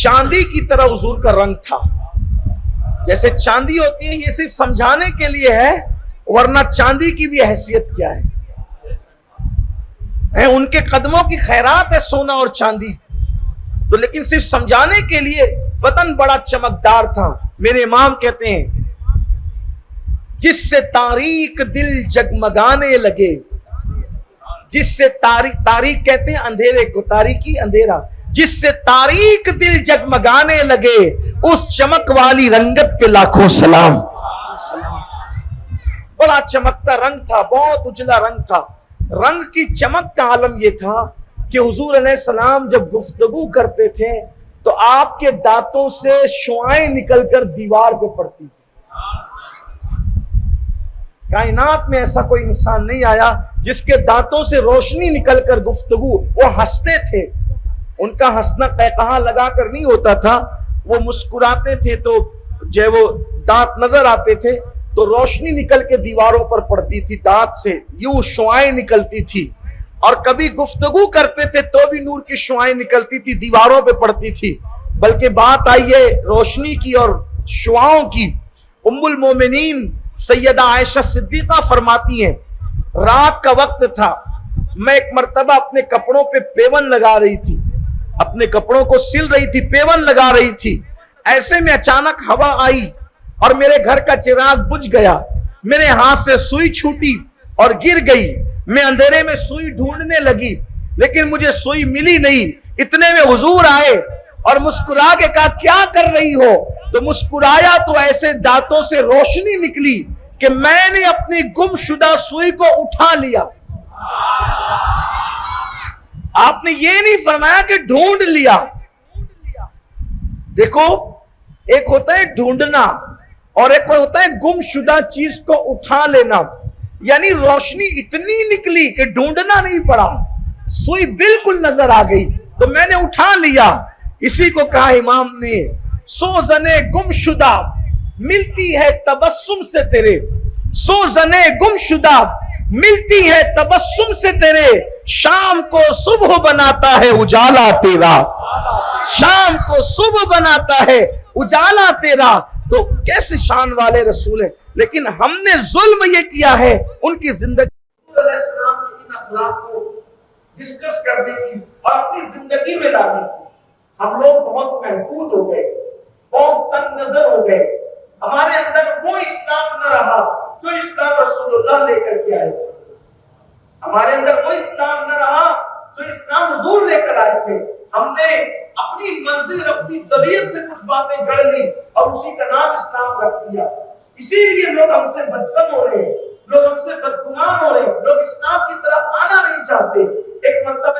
چاندی کی طرح حضور کا رنگ تھا. جیسے چاندی ہوتی ہے یہ صرف سمجھانے کے لیے ہے، ورنہ چاندی کی بھی حیثیت کیا ہے. ان کے قدموں کی خیرات ہے سونا اور چاندی، تو لیکن صرف سمجھانے کے لیے بدن بڑا چمکدار تھا. میرے امام کہتے ہیں جس سے تاریک دل جگمگانے لگے، جس سے تاریک کہتے ہیں اندھیرے کو، تاریکی اندھیرا، جس سے تاریک دل جگمگانے لگے اس چمک والی رنگت پہ لاکھوں سلام. بڑا چمکتا رنگ تھا، بہت اجلا رنگ تھا. رنگ کی چمک کا عالم یہ تھا کہ حضور علیہ السلام جب گفتگو کرتے تھے تو آپ کے دانتوں سے شعائیں نکل کر دیوار پہ پڑتی تھی. کائنات میں ایسا کوئی انسان نہیں آیا جس کے دانتوں سے روشنی نکل کر گفتگو. وہ ہنستے تھے، ان کا ہنسنا قہقہا لگا کر نہیں ہوتا تھا، وہ مسکراتے تھے تو جو وہ دانت نظر آتے تھے تو روشنی نکل کے دیواروں پر پڑتی تھی، دانت سے یوں شعائیں نکلتی تھی. اور کبھی گفتگو کرتے تھے تو بھی نور کی شعائیں نکلتی تھی، دیواروں پہ پڑتی تھی. بلکہ بات آئی ہے روشنی کی اور شعاؤں کی. ام المومنین سیدہ عائشہ صدیقہ فرماتی ہیں رات کا وقت تھا، میں ایک مرتبہ اپنے کپڑوں پہ پیون لگا رہی تھی، اپنے کپڑوں کو سل رہی تھی، پیون لگا رہی تھی. ایسے میں اچانک ہوا آئی اور میرے گھر کا چراغ بجھ گیا، میرے ہاتھ سے سوئی چھوٹی اور گر گئی. میں اندھیرے میں سوئی ڈھونڈنے لگی لیکن مجھے سوئی ملی نہیں. اتنے میں حضور آئے اور مسکرا کے کہا کیا کر رہی ہو؟ تو مسکرایا تو ایسے دانتوں سے روشنی نکلی کہ میں نے اپنی گم شدہ سوئی کو اٹھا لیا. آپ نے یہ نہیں فرمایا کہ ڈھونڈ لیا. دیکھو ایک ہوتا ہے ڈھونڈنا اور ایک ہوتا ہے گم شدہ چیز کو اٹھا لینا. یعنی روشنی اتنی نکلی کہ ڈھونڈنا نہیں پڑا، سوئی بالکل نظر آ گئی تو میں نے اٹھا لیا. اسی کو کہا امام نے سوزنے گم شدہ ملتی ہے تبسم سے تیرے، سوزنے گم شدہ ملتی ہے تبسم سے تیرے، شام کو صبح بناتا ہے اجالا تیرا، شام کو صبح بناتا ہے اجالا تیرا. تو کیسے شان والے رسول ہیں، لیکن ہم نے ظلم یہ کیا ہے ان کی زندگی علیہ السلام کے ان اخلاق کو ڈسکس کرنے کی اور اپنی زندگی میں لانے کی. ہم لوگ بہت محدود ہو گئے، بہت تنگ نظر ہو گئے. ہمارے اندر وہ اسلام نہ رہا جو اسلام رسول اللہ لے کر کے آئے تھے. ہمارے اندر وہ اسلام نہ رہا جو اسلام حضور لے کر آئے تھے. ہم نے اپنی مرضی اپنی طبیعت سے کچھ باتیں گڑھ لی اور اسی کا نام اسلام رکھ دیا. اسی لیے لوگ ہم سے بدسم ہو رہے ہیں، لوگ ہم سے بدگمان ہو رہے